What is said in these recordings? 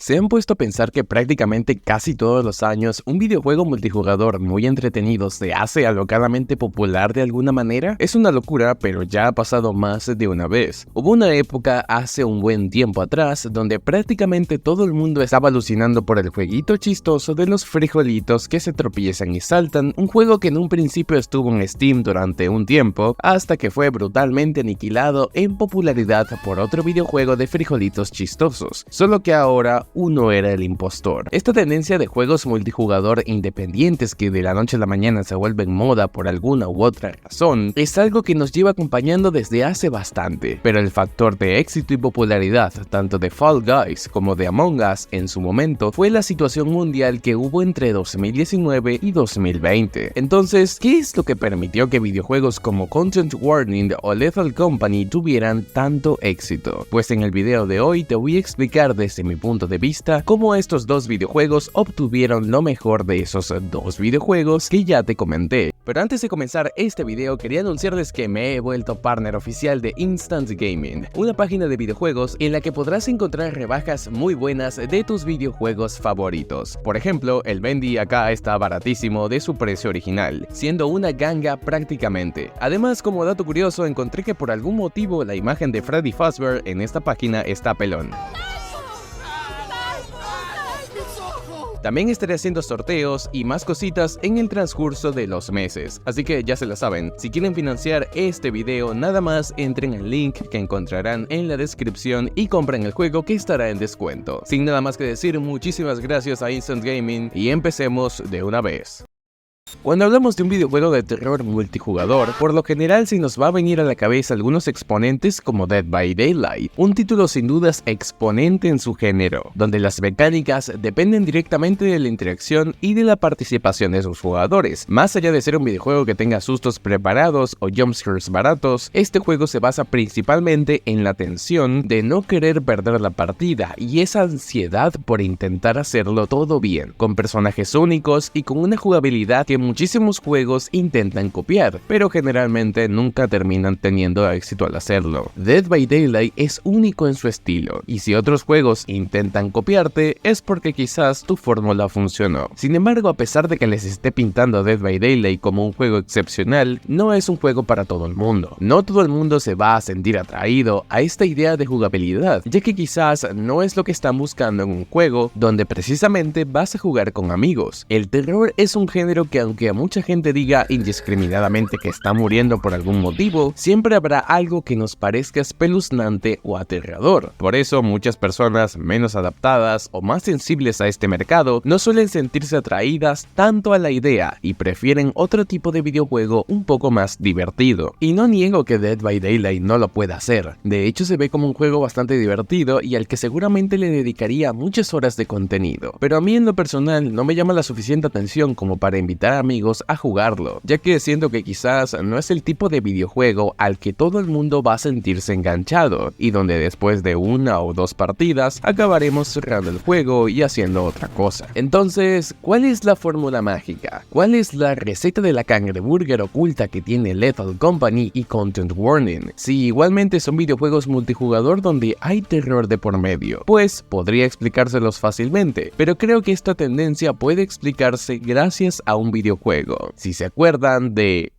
¿Se han puesto a pensar que prácticamente casi todos los años un videojuego multijugador muy entretenido se hace alocadamente popular de alguna manera? Es una locura, pero ya ha pasado más de una vez. Hubo una época hace un buen tiempo atrás donde prácticamente todo el mundo estaba alucinando por el jueguito chistoso de los frijolitos que se tropiezan y saltan, un juego que en un principio estuvo en Steam durante un tiempo, hasta que fue brutalmente aniquilado en popularidad por otro videojuego de frijolitos chistosos, solo que ahora uno era el impostor. Esta tendencia de juegos multijugador independientes que de la noche a la mañana se vuelven moda por alguna u otra razón es algo que nos lleva acompañando desde hace bastante, pero el factor de éxito y popularidad tanto de Fall Guys como de Among Us en su momento fue la situación mundial que hubo entre 2019 y 2020. Entonces, ¿qué es lo que permitió que videojuegos como Content Warning o Lethal Company tuvieran tanto éxito? Pues en el video de hoy te voy a explicar desde mi punto de vista cómo estos dos videojuegos obtuvieron lo mejor de esos dos videojuegos que ya te comenté. Pero antes de comenzar este video quería anunciarles que me he vuelto partner oficial de Instant Gaming, una página de videojuegos en la que podrás encontrar rebajas muy buenas de tus videojuegos favoritos. Por ejemplo, el Bendy acá está baratísimo de su precio original, siendo una ganga prácticamente. Además, como dato curioso, encontré que por algún motivo la imagen de Freddy Fazbear en esta página está pelón. También estaré haciendo sorteos y más cositas en el transcurso de los meses, así que ya se la saben, si quieren financiar este video nada más entren al link que encontrarán en la descripción y compren el juego que estará en descuento. Sin nada más que decir, muchísimas gracias a Instant Gaming y empecemos de una vez. Cuando hablamos de un videojuego de terror multijugador, por lo general se nos va a venir a la cabeza algunos exponentes como Dead by Daylight, un título sin dudas exponente en su género, donde las mecánicas dependen directamente de la interacción y de la participación de sus jugadores. Más allá de ser un videojuego que tenga sustos preparados o jumpscares baratos, este juego se basa principalmente en la tensión de no querer perder la partida y esa ansiedad por intentar hacerlo todo bien, con personajes únicos y con una jugabilidad que muchísimos juegos intentan copiar, pero generalmente nunca terminan teniendo éxito al hacerlo. Dead by Daylight es único en su estilo, y si otros juegos intentan copiarte, es porque quizás tu fórmula funcionó. Sin embargo, a pesar de que les esté pintando Dead by Daylight como un juego excepcional, no es un juego para todo el mundo. No todo el mundo se va a sentir atraído a esta idea de jugabilidad, ya que quizás no es lo que están buscando en un juego donde precisamente vas a jugar con amigos. El terror es un género que aunque a mucha gente diga indiscriminadamente que está muriendo por algún motivo, siempre habrá algo que nos parezca espeluznante o aterrador. Por eso muchas personas menos adaptadas o más sensibles a este mercado no suelen sentirse atraídas tanto a la idea y prefieren otro tipo de videojuego un poco más divertido. Y no niego que Dead by Daylight no lo pueda hacer, de hecho se ve como un juego bastante divertido y al que seguramente le dedicaría muchas horas de contenido, pero a mí en lo personal no me llama la suficiente atención como para invitar a amigos a jugarlo, ya que siento que quizás no es el tipo de videojuego al que todo el mundo va a sentirse enganchado, y donde después de una o dos partidas acabaremos cerrando el juego y haciendo otra cosa. Entonces, ¿cuál es la fórmula mágica? ¿Cuál es la receta de la cangreburger oculta que tiene Lethal Company y Content Warning? Si igualmente son videojuegos multijugador donde hay terror de por medio, pues podría explicárselos fácilmente, pero creo que esta tendencia puede explicarse gracias a un videojuego. Si se acuerdan de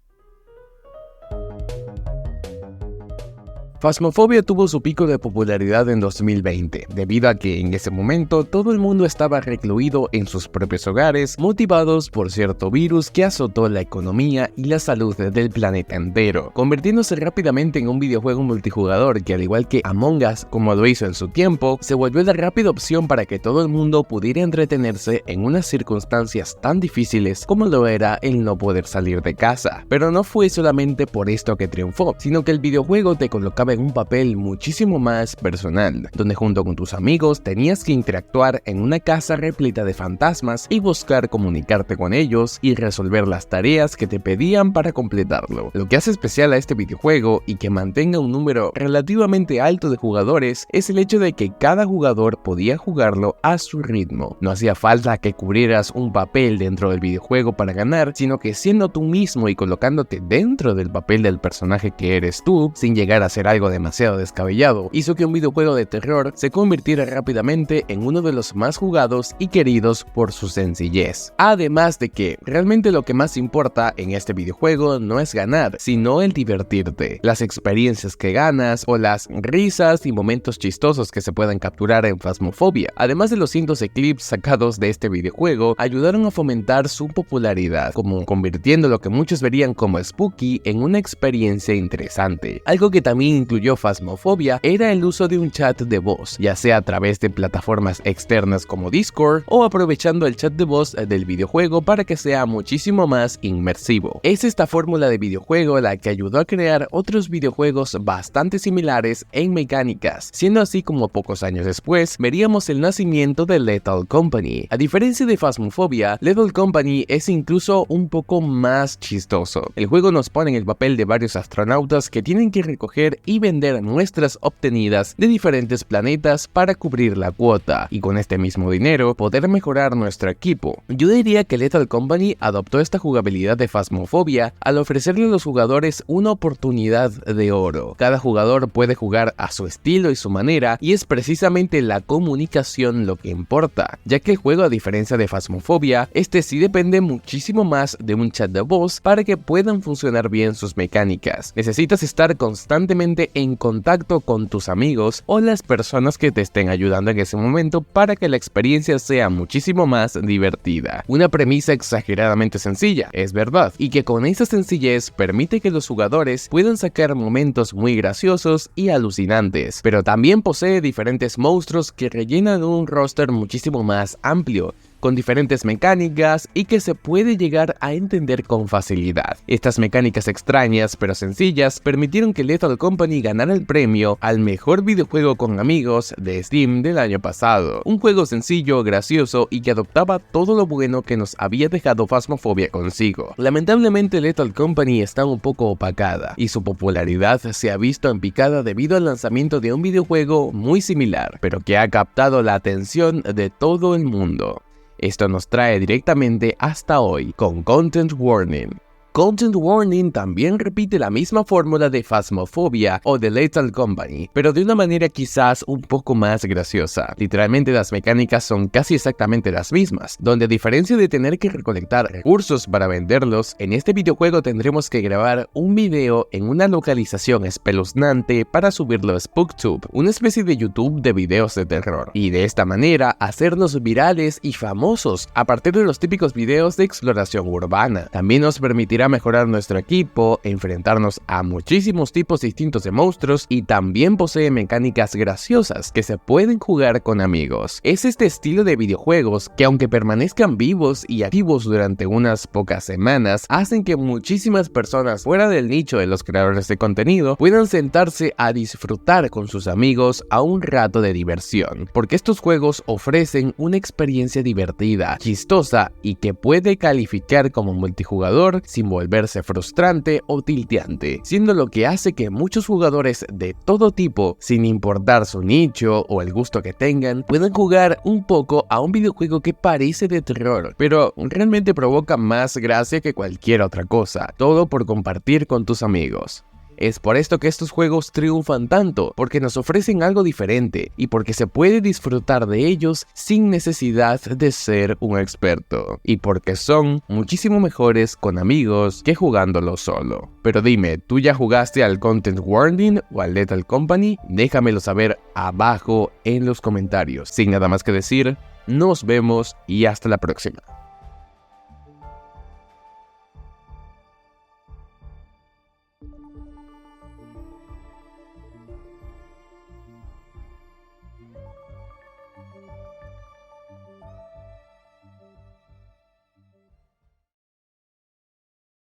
Phasmophobia tuvo su pico de popularidad en 2020, debido a que en ese momento todo el mundo estaba recluido en sus propios hogares, motivados por cierto virus que azotó la economía y la salud del planeta entero, convirtiéndose rápidamente en un videojuego multijugador que, al igual que Among Us, como lo hizo en su tiempo, se volvió la rápida opción para que todo el mundo pudiera entretenerse en unas circunstancias tan difíciles como lo era el no poder salir de casa. Pero no fue solamente por esto que triunfó, sino que el videojuego te colocaba en un papel muchísimo más personal, donde junto con tus amigos tenías que interactuar en una casa repleta de fantasmas y buscar comunicarte con ellos y resolver las tareas que te pedían para completarlo. Lo que hace especial a este videojuego y que mantenga un número relativamente alto de jugadores es el hecho de que cada jugador podía jugarlo a su ritmo. No hacía falta que cubrieras un papel dentro del videojuego para ganar, sino que siendo tú mismo y colocándote dentro del papel del personaje que eres tú, sin llegar a ser algo algo demasiado descabellado, hizo que un videojuego de terror se convirtiera rápidamente en uno de los más jugados y queridos por su sencillez. Además de que realmente lo que más importa en este videojuego no es ganar, sino el divertirte, las experiencias que ganas o las risas y momentos chistosos que se puedan capturar en Phasmophobia. Además de los cientos de clips sacados de este videojuego, ayudaron a fomentar su popularidad, como convirtiendo lo que muchos verían como spooky en una experiencia interesante. Algo que también incluyó Phasmophobia era el uso de un chat de voz, ya sea a través de plataformas externas como Discord o aprovechando el chat de voz del videojuego para que sea muchísimo más inmersivo. Es esta fórmula de videojuego la que ayudó a crear otros videojuegos bastante similares en mecánicas, siendo así como pocos años después veríamos el nacimiento de Lethal Company. A diferencia de Phasmophobia, Lethal Company es incluso un poco más chistoso. El juego nos pone en el papel de varios astronautas que tienen que recoger y vender muestras obtenidas de diferentes planetas para cubrir la cuota, y con este mismo dinero poder mejorar nuestro equipo. Yo diría que Lethal Company adoptó esta jugabilidad de Phasmophobia al ofrecerle a los jugadores una oportunidad de oro. Cada jugador puede jugar a su estilo y su manera, y es precisamente la comunicación lo que importa, ya que el juego, a diferencia de Phasmophobia, este sí depende muchísimo más de un chat de voz para que puedan funcionar bien sus mecánicas. Necesitas estar constantemente en contacto con tus amigos o las personas que te estén ayudando en ese momento para que la experiencia sea muchísimo más divertida. Una premisa exageradamente sencilla, es verdad, y que con esa sencillez permite que los jugadores puedan sacar momentos muy graciosos y alucinantes, pero también posee diferentes monstruos que rellenan un roster muchísimo más amplio, con diferentes mecánicas y que se puede llegar a entender con facilidad. Estas mecánicas extrañas pero sencillas permitieron que Lethal Company ganara el premio al mejor videojuego con amigos de Steam del año pasado. Un juego sencillo, gracioso y que adoptaba todo lo bueno que nos había dejado Phasmophobia consigo. Lamentablemente Lethal Company está un poco opacada y su popularidad se ha visto en picada debido al lanzamiento de un videojuego muy similar, pero que ha captado la atención de todo el mundo. Esto nos trae directamente hasta hoy con Content Warning. Content Warning también repite la misma fórmula de Phasmophobia o de Lethal Company, pero de una manera quizás un poco más graciosa. Literalmente las mecánicas son casi exactamente las mismas, donde a diferencia de tener que recolectar recursos para venderlos, en este videojuego tendremos que grabar un video en una localización espeluznante para subirlo a SpookTube, una especie de YouTube de videos de terror, y de esta manera hacernos virales y famosos a partir de los típicos videos de exploración urbana. También nos permitirá mejorar nuestro equipo, enfrentarnos a muchísimos tipos distintos de monstruos y también posee mecánicas graciosas que se pueden jugar con amigos. Es este estilo de videojuegos que, aunque permanezcan vivos y activos durante unas pocas semanas, hacen que muchísimas personas fuera del nicho de los creadores de contenido puedan sentarse a disfrutar con sus amigos a un rato de diversión, porque estos juegos ofrecen una experiencia divertida, chistosa y que puede calificar como multijugador sin volverse frustrante o tilteante, siendo lo que hace que muchos jugadores de todo tipo, sin importar su nicho o el gusto que tengan, puedan jugar un poco a un videojuego que parece de terror, pero realmente provoca más gracia que cualquier otra cosa, todo por compartir con tus amigos. Es por esto que estos juegos triunfan tanto, porque nos ofrecen algo diferente y porque se puede disfrutar de ellos sin necesidad de ser un experto, y porque son muchísimo mejores con amigos que jugándolo solo. Pero dime, ¿tú ya jugaste al Content Warning o al Lethal Company? Déjamelo saber abajo en los comentarios. Sin nada más que decir, nos vemos y hasta la próxima.